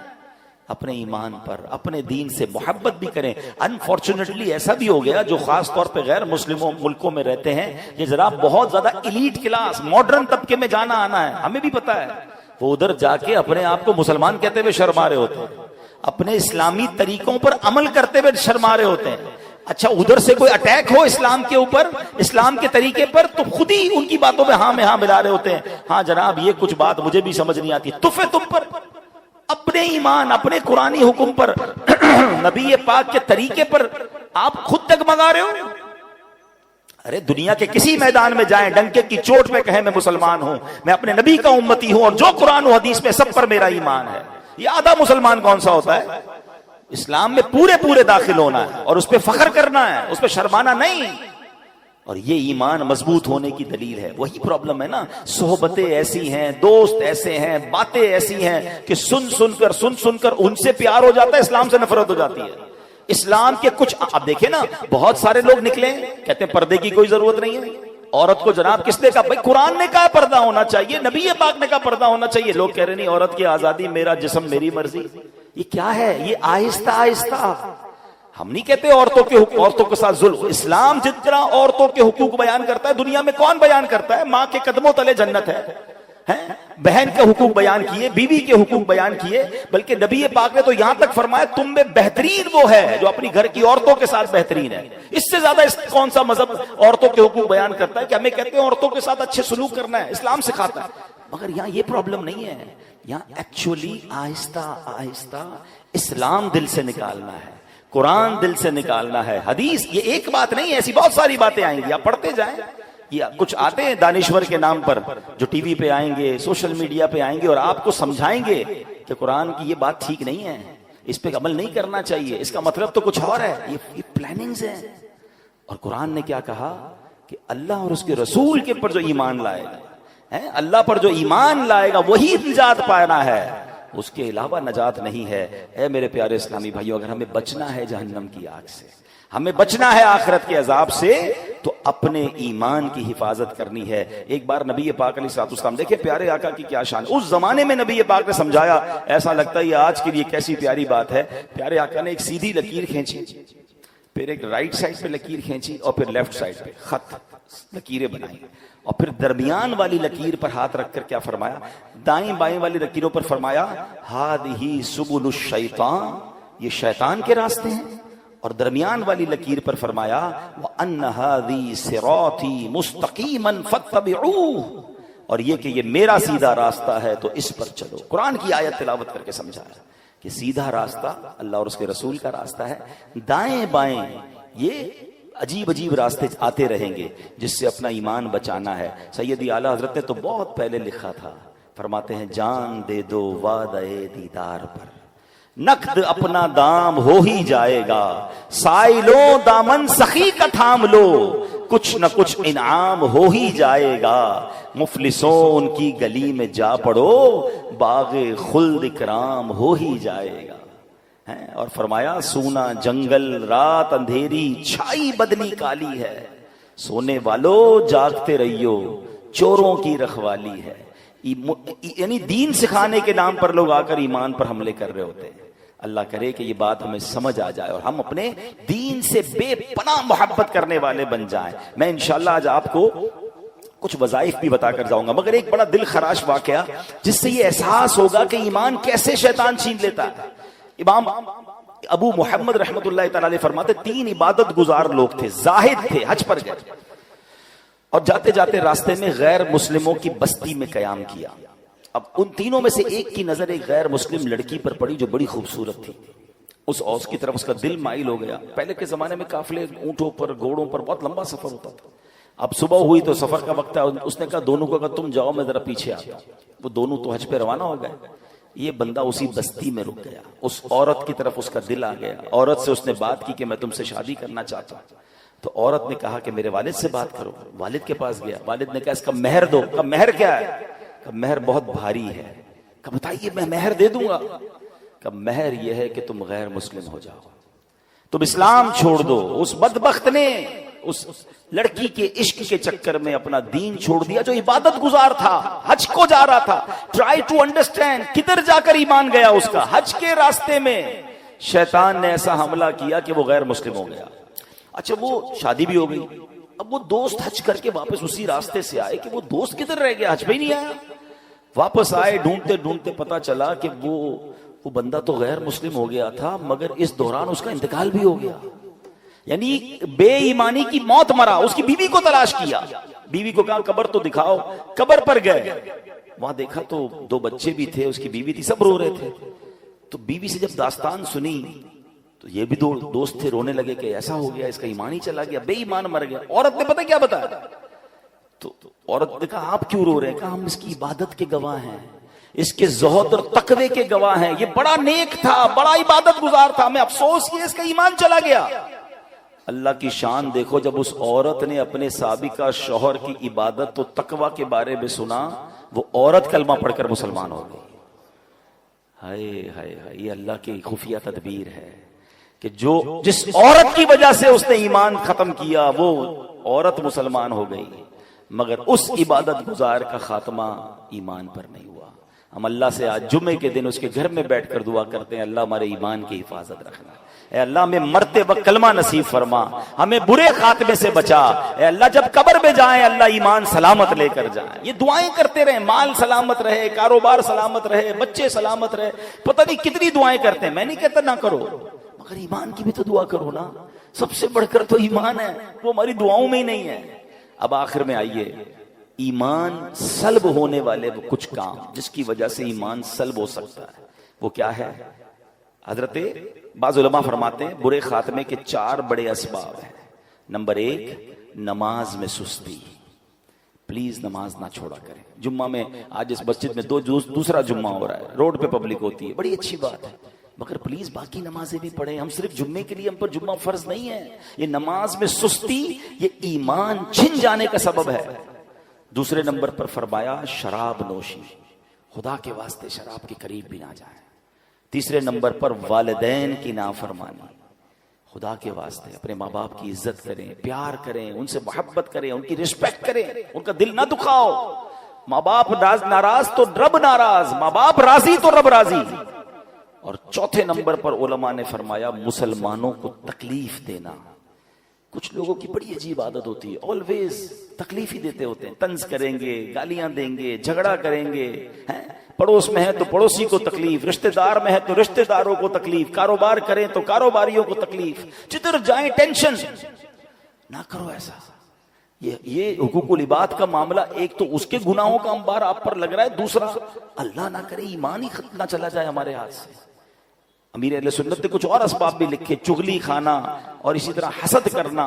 اپنے ایمان پر، اپنے دین سے محبت بھی کریں۔ انفارچونیٹلی ایسا بھی ہو گیا جو خاص طور پہ غیر مسلموں ملکوں میں رہتے ہیں، یہ ذرا بہت زیادہ ایلیٹ کلاس ماڈرن طبقے میں جانا آنا ہے، ہمیں بھی پتا ہے، وہ ادھر جا کے اپنے آپ کو مسلمان کہتے ہوئے شرما رہے ہوتے ہیں، اپنے اسلامی طریقوں پر عمل کرتے ہوئے شرما رہے ہوتے ہیں۔ اچھا ادھر سے کوئی اٹیک ہو اسلام کے اوپر، اسلام کے طریقے پر، تو خود ہی ان کی باتوں میں ہاں میں ہاں ملا رہے ہوتے ہیں۔ ہاں جناب یہ کچھ بات مجھے بھی سمجھ نہیں آتی، تف ہے تم پر، اپنے ایمان، اپنے قرآنی حکم پر، نبی پاک کے طریقے پر آپ خود ڈگمگا رہے ہو۔ ارے دنیا کے کسی میدان میں جائیں، ڈنکے کی چوٹ پہ کہیں میں مسلمان ہوں، میں اپنے نبی کا امتی ہوں، اور جو قرآن و حدیث میں سب پر میرا ایمان ہے۔ یہ آدھا مسلمان کون سا ہوتا ہے؟ اسلام میں پورے داخل ہونا ہے اور اس پہ فخر کرنا ہے، اس پہ شرمانا نہیں۔ اور یہ ایمان مضبوط ہونے کی دلیل ہے۔ وہی پرابلم ہے نا، صحبتیں ایسی ہیں، دوست ایسے ہیں، باتیں ایسی ہیں کہ سن سن کر ان سے پیار ہو جاتا ہے، اسلام سے نفرت ہو جاتی ہے۔ اسلام کے کچھ، اب دیکھیں نا، بہت سارے لوگ نکلے کہتے ہیں پردے کی کوئی ضرورت نہیں ہے۔ عورت کو جناب کس نے کہا؟ بھائی قرآن نے کہا پردہ ہونا چاہیے، نبی پاک نے کہا پردہ ہونا چاہیے۔ لوگ کہہ رہے نہیں، عورت کی آزادی، میرا جسم میری مرضی۔ یہ کیا ہے؟ یہ آہستہ آہستہ، ہم نہیں کہتے عورتوں کے ساتھ ظلم۔ اسلام جتنا عورتوں کے حقوق بیان کرتا ہے دنیا میں کون بیان کرتا ہے؟ ماں کے قدموں تلے جنت ہے۔ بہن کے حقوق بیان کیے، بیوی کے حقوق بیان کیے، بلکہ نبی پاک نے تو یہاں تک فرمایا تم میں بہترین وہ ہے جو اپنی گھر کی عورتوں کے ساتھ بہترین ہے۔ اس سے زیادہ کون سا مذہب عورتوں کے حقوق بیان کرتا ہے کہ ہمیں کہتے ہیں عورتوں کے ساتھ اچھے سلوک کرنا ہے، اسلام سکھاتا ہے۔ مگر یہاں یہ پرابلم نہیں ہے، یہاں ایکچولی آہستہ آہستہ اسلام دل سے نکالنا ہے، قرآن دل سے نکالنا ہے، حدیث۔ یہ ایک بات نہیں ہے، ایسی بہت ساری باتیں آئیں گی، آپ پڑھتے جائیں۔ یہ کچھ آتے ہیں دانشور کے نام پر جو ٹی وی پہ آئیں گے، سوشل میڈیا پہ آئیں گے اور آپ کو سمجھائیں گے کہ قرآن کی یہ بات ٹھیک نہیں ہے، اس پہ عمل نہیں کرنا چاہیے، اس کا مطلب تو کچھ اور ہے، یہ پلاننگز ہیں۔ اور قرآن نے کیا کہا کہ اللہ اور اس کے رسول کے پر جو ایمان لائے گا، اللہ پر جو ایمان لائے گا وہی نجات پانا ہے، اس کے علاوہ نجات نہیں ہے۔ اے میرے پیارے اسلامی بھائیوں، اگر ہمیں بچنا ہے جہنم کی آگ سے، ہمیں بچنا ہے آخرت کے عذاب سے، تو اپنے ایمان کی حفاظت کرنی ہے۔ ایک بار نبی پاک علیہ الصلوۃ والسلام، دیکھیں پیارے آقا کی کیا شان، اس زمانے میں نبی پاک نے سمجھایا، ایسا لگتا ہے یہ آج کے لیے کیسی پیاری بات ہے۔ پیارے آقا نے ایک سیدھی لکیر کھینچی، پھر ایک رائٹ سائڈ پہ لکیر کھینچی، اور پھر لیفٹ سائڈ پہ خط لکیریں بنائیں، اور پھر درمیان والی لکیر پر ہاتھ رکھ کر کیا فرمایا؟ دائیں بائیں والی لکیروں پر فرمایا ہذہ سبل الشیطان، یہ شیطان کے راستے ہیں، اور درمیان والی لکیر پر فرمایا وَأَنَّ هَذِي صِرَاطِي مُسْتَقِيمًا فَاتَّبِعُوهُ، اور یہ کہ یہ میرا سیدھا راستہ ہے تو اس پر چلو۔ قرآن کی آیت تلاوت کر کے سمجھایا کہ سیدھا راستہ اللہ اور اس کے رسول کا راستہ ہے، دائیں بائیں یہ عجیب عجیب راستے آتے رہیں گے جس سے اپنا ایمان بچانا ہے۔ سیدی اعلیٰ حضرت نے تو بہت پہلے لکھا تھا فرماتے ہیں جان دے دو وعدہ دیدار پر، نقد اپنا دام ہو ہی جائے گا، سائلوں دامن سخی کا تھام لو، کچھ نہ کچھ انعام ہو ہی جائے گا، مفلسوں ان کی گلی میں جا پڑو، باغ خلد اکرام ہو ہی جائے گا۔ اور فرمایا سونا جنگل رات اندھیری چھائی بدنی کالی ہے، سونے والو جاگتے رہیو چوروں کی رکھوالی ہے۔ یعنی دین سکھانے کے نام پر لوگ آ کر ایمان پر حملے کر رہے ہوتے ہیں۔ اللہ کرے کہ یہ بات ہمیں سمجھ آ جائے اور ہم اپنے دین سے بے پناہ محبت کرنے والے بن جائیں۔ میں انشاءاللہ آج آپ کو کچھ وظائف بھی بتا کر جاؤں گا، مگر ایک بڑا دل خراش واقعہ جس سے یہ احساس ہوگا کہ ایمان کیسے شیطان چھین لیتا ہے۔ امام ابو محمد رحمت اللہ تعالی علیہ فرماتے 3 عبادت گزار لوگ تھے، زاہد تھے، حج پر گئے اور جاتے جاتے راستے میں غیر مسلموں کی بستی میں قیام کیا۔ اب ان تینوں میں سے ایک کی نظر ایک غیر مسلم لڑکی پر پڑی جو بڑی خوبصورت تھی، اس اوس کی طرف اس کا دل مائل ہو گیا۔ پہلے کے زمانے میں قافلے اونٹوں پر گھوڑوں پر بہت لمبا سفر ہوتا تھا، اب صبح ہوئی تو سفر کا وقت ہے، اس نے کہا دونوں کو کہا تم جاؤ میں ذرا پیچھے آتا ہوں۔ وہ دونوں تو حج پہ روانہ ہو گئے، یہ بندہ اسی بستی میں رک گیا، اس عورت کی طرف اس کا دل آ گیا، عورت سے اس نے بات کی کہ میں تم سے شادی کرنا چاہتا ہوں۔ تو عورت نے کہا کہ میرے والد سے بات کرو، والد کے پاس گیا، والد نے کہا اس کا مہر دو۔ کہا مہر کیا ہے؟ کہا مہر بہت بھاری ہے۔ کہا بتائیے میں مہر دے دوں گا۔ کہا مہر یہ ہے کہ تم غیر مسلم ہو جاؤ، تم اسلام چھوڑ دو۔ اس بدبخت نے اس لڑکی کے عشق کے چکر میں اپنا دین چھوڑ دیا، جو عبادت گزار تھا، حج کو جا رہا تھا۔ ٹرائی ٹو انڈرسٹینڈ کدھر جا کر ایمان گیا اس کا۔ حج کے راستے میں شیطان نے ایسا حملہ کیا کہ وہ غیر مسلم ہو گیا۔ اچھا وہ شادی بھی ہو گئی، اب وہ دوست حج کر کے واپس اسی راستے سے آئے کہ وہ دوست کدھر رہ گیا، حج پہ ہی نہیں آیا۔ واپس آئے ڈھونڈتے ڈھونڈتے پتا چلا کہ وہ بندہ تو غیر مسلم ہو گیا تھا، مگر اس دوران اس کا انتقال بھی ہو گیا، یعنی بے ایمانی کی موت مرا۔ اس کی بیوی کو تلاش کیا، بیوی کو کہا قبر تو دکھاؤ، قبر پر گئے، وہاں دیکھا تو 2 بچے بھی تھے، اس کی بیوی تھی، سب رو رہے تھے۔ تو بیوی سے جب داستان سنی تو یہ بھی 2 دوست تھے، رونے لگے کہ ایسا ہو گیا، اس کا ایمان ہی چلا گیا، بے ایمان مر گیا۔ عورت نے پتہ کیا بتایا؟ تو عورت نے کہا آپ کیوں رو رہے ہیں؟ کہا ہم اس کی عبادت کے گواہ ہیں، اس کے زہد اور تقوی کے گواہ ہیں، یہ بڑا نیک تھا، بڑا عبادت گزار تھا، ہمیں افسوس یہ اس کا ایمان چلا گیا۔ اللہ کی شان دیکھو، جب اس عورت نے اپنے سابقہ شوہر کی عبادت و تقوی کے بارے میں سنا، وہ عورت کلمہ پڑھ کر مسلمان ہو گئی۔ ہائے ہائے ہائے، یہ اللہ کی خفیہ تدبیر ہے کہ جس عورت کی وجہ سے اس نے ایمان ختم کیا، وہ عورت مسلمان ہو گئی، مگر اس عبادت گزار کا خاتمہ ایمان پر نہیں ہوا۔ ہم اللہ سے آج جمعے کے دن اس کے گھر میں بیٹھ کر دعا کرتے ہیں، اللہ ہمارے ایمان کی حفاظت رکھنا، اے اللہ ہمیں مرتے وقت کلمہ نصیب فرما، ہمیں برے خاتمے سے بچا، اے اللہ جب قبر میں جائیں اللہ ایمان سلامت لے کر جائیں۔ یہ دعائیں کرتے رہیں، مال سلامت رہے، کاروبار سلامت رہے، بچے سلامت رہے، پتہ نہیں کتنی دعائیں کرتے ہیں۔ میں نہیں کہتا نہ کرو، مگر ایمان کی بھی تو دعا کرو نا، سب سے بڑھ کر تو ایمان ہے، وہ ہماری دعاؤں میں ہی نہیں ہے۔ اب آخر میں آئیے، ایمان سلب ہونے والے وہ کچھ کام جس کی وجہ سے ایمان سلب ہو سکتا ہے، وہ کیا ہے؟ حضرت بعض علماء فرماتے ہیں برے خاتمے کے 4 بڑے اسباب ہیں۔ نمبر 1، نماز میں سستی۔ پلیز نماز نہ چھوڑا کریں۔ جمعہ میں آج اس مسجد میں دوسرا جمعہ ہو رہا ہے، روڈ پہ پبلک ہوتی ہے، بڑی اچھی بات ہے، مگر پلیز باقی نمازیں بھی پڑھیں۔ ہم صرف جمعے کے لیے، ہم پر جمعہ فرض نہیں ہے۔ یہ نماز میں سستی یہ ایمان چھن جانے کا سبب ہے۔ دوسرے نمبر پر فرمایا شراب نوشی، خدا کے واسطے شراب کے قریب بھی نہ جائیں۔ تیسرے نمبر پر والدین کی نافرمانی، خدا کے واسطے اپنے ماں باپ کی عزت کریں، پیار کریں، ان سے محبت کریں، ان کی رسپیکٹ کریں، ان کا دل نہ دکھاؤ۔ ماں باپ ناراض تو رب ناراض، ماں باپ راضی تو رب راضی۔ اور چوتھے نمبر پر علماء نے فرمایا مسلمانوں کو تکلیف دینا۔ کچھ لوگوں کی بڑی عجیب عادت ہوتی ہے، آلویز تکلیف ہی دیتے ہوتے ہیں، طنز کریں گے، گالیاں دیں گے، جھگڑا کریں گے، پڑوس میں ہے تو پڑوسی کو تکلیف، رشتہ دار میں ہے تو رشتہ داروں کو تکلیف، کاروبار کریں تو کاروباریوں کو تکلیف، جدھر جائیں ٹینشن۔ نہ کرو ایسا۔ یہ حقوق العباد کا معاملہ، ایک تو اس کے گناہوں کا انبار آپ پر لگ رہا ہے، دوسرا اللہ نہ کرے ایمان ہی ختم نہ چلا جائے ہمارے ہاتھ سے۔ امیر اہل سنت نے کچھ اور اسباب بھی لکھے، چغلی کھانا اور اسی طرح حسد کرنا،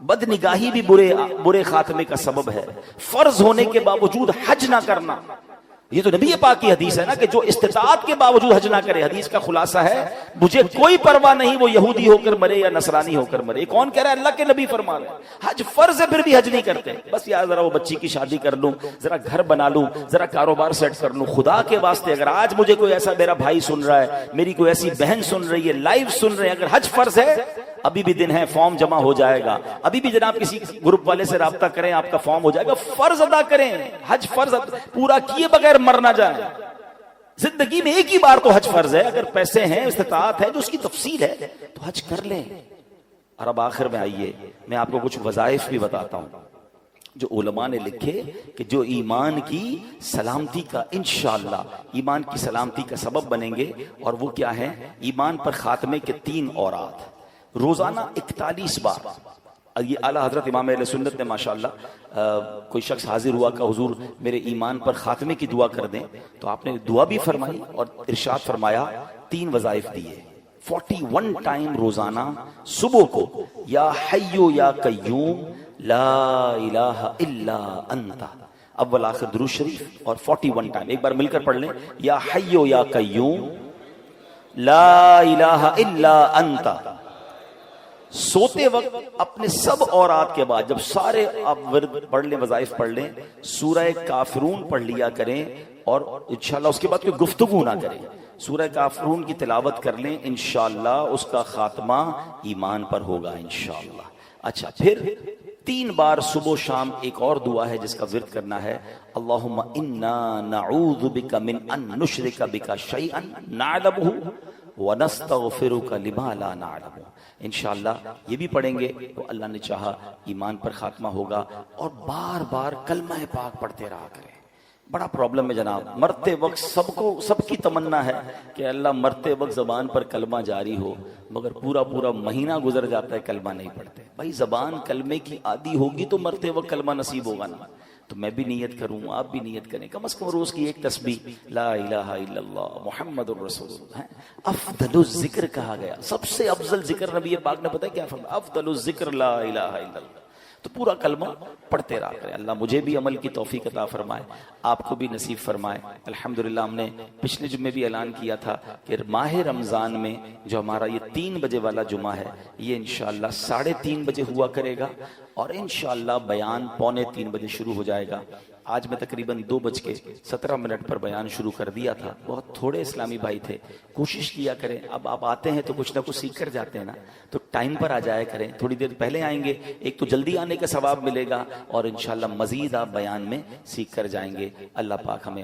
بد نگاہی بھی برے خاتمے کا سبب ہے، فرض ہونے کے باوجود حج نہ کرنا۔ یہ تو نبی پاک کی حدیث ہے نا کہ جو استطاعت کے باوجود حج نہ کرے. حدیث کا خلاصہ ہے مجھے کوئی پرواہ نہیں وہ یہودی ہو کر مرے یا نصرانی ہو کر مرے. کون کہہ رہا ہے؟ اللہ کے نبی فرما رہے ہیں حج فرض ہے پھر بھی حج نہیں کرتے. بس یار ذرا وہ بچی کی شادی کر لوں, ذرا گھر بنا لوں, ذرا کاروبار سیٹ کر لوں. خدا کے واسطے اگر آج مجھے کوئی ایسا میرا بھائی سن رہا ہے, میری کوئی ایسی بہن سن رہی ہے, لائیو سن رہے ہیں, اگر حج فرض ہے ابھی بھی دن ہے, فارم جمع ہو جائے گا. ابھی بھی جناب کسی گروپ والے سے رابطہ کریں, آپ کا فارم ہو جائے گا. فرض ادا کریں, حج فرض پورا کیے بغیر مر نہ جائیں. زندگی میں ایک ہی بار تو حج فرض ہے. اگر پیسے ہیں, استطاعت ہے, جو اس کی تفصیل ہے تو حج کر لیں. اور اب آخر میں آئیے میں آپ کو کچھ وظائف بھی بتاتا ہوں جو علماء نے لکھے کہ جو ایمان کی سلامتی کا انشاءاللہ ایمان کی سلامتی کا سبب بنیں گے. اور وہ کیا ہے؟ ایمان پر خاتمے کے 3 اوراد روزانہ 41 بار. یہ اعلیٰ حضرت امام اہل سنت نے ماشاءاللہ کوئی شخص حاضر ہوا کہ حضور میرے ایمان پر خاتمے کی دعا کر دیں, تو آپ نے دعا بھی فرمائی اور ارشاد فرمایا 3 وظائف دیے. 41 ٹائم روزانہ صبح کو یا حیو یا قیوم لا الہ الا انت اول آخر درود شریف, اور 41 ٹائم ایک بار مل کر پڑھ لیں یا حیو یا قیوم لا الہ الا انت. سوتے وقت اپنے سب اورات کے بعد جب سارے آپ ورد پڑھ لیں, وظائف پڑھ لیں, سورہ کافرون پڑھ لیا کریں اور انشاءاللہ اس کے بعد کوئی گفتگو نہ کریں. سورہ کافرون کی تلاوت کر لیں, انشاءاللہ اس کا خاتمہ ایمان پر ہوگا انشاءاللہ. اچھا, پھر 3 بار صبح و شام ایک اور دعا ہے جس کا ورد کرنا ہے, اللہم انا نعوذ بک من ان نشرک بک شیئا نعلمہ وَنَسْتَغْفِرُكَ لِمَا لَا نَعْلَمُ. انشاءاللہ یہ بھی پڑھیں گے تو اللہ نے چاہا ایمان پر خاتمہ ہوگا. اور بار بار کلمہ پاک پڑھتے رہا کریں. بڑا پرابلم ہے جناب, مرتے وقت سب کی تمنا ہے کہ اللہ مرتے وقت زبان پر کلمہ جاری ہو, مگر پورا مہینہ گزر جاتا ہے کلمہ نہیں پڑھتے. بھائی زبان کلمے کی عادی ہوگی تو مرتے وقت کلمہ نصیب ہوگا نا. تو میں بھی نیت کروں, آپ بھی نیت کریں, کم از کم روز کی ایک تسبیح لا الہ الا اللہ محمد الرسول اللہ. افضل الذکر کہا گیا, سب سے افضل ذکر نبی پاک نے پتہ کیا فرمایا؟ افضل الذکر لا الہ الا اللہ. تو پورا کلمہ پڑھتے رہا کریں. اللہ مجھے بھی عمل کی توفیق عطا فرمائے, آپ کو بھی نصیب فرمائے. الحمدللہ ہم نے پچھلے جمعے بھی اعلان کیا تھا کہ ماہ رمضان میں جو ہمارا یہ 3 بجے والا جمعہ ہے یہ انشاءاللہ 3:30 بجے ہوا کرے گا, اور انشاءاللہ بیان 2:45 بجے شروع ہو جائے گا. آج میں تقریباً 2:17 پر بیان شروع کر دیا تھا. بہت تھوڑے اسلامی بھائی تھے, کوشش کیا کریں. اب آپ آتے ہیں تو کچھ نہ کچھ سیکھ کر جاتے ہیں نا, تو ٹائم پر آ جایا کریں. تھوڑی دیر پہلے آئیں گے, ایک تو جلدی آنے کا ثواب ملے گا, اور انشاءاللہ مزید آپ بیان میں سیکھ کر جائیں گے. اللہ پاک ہمیں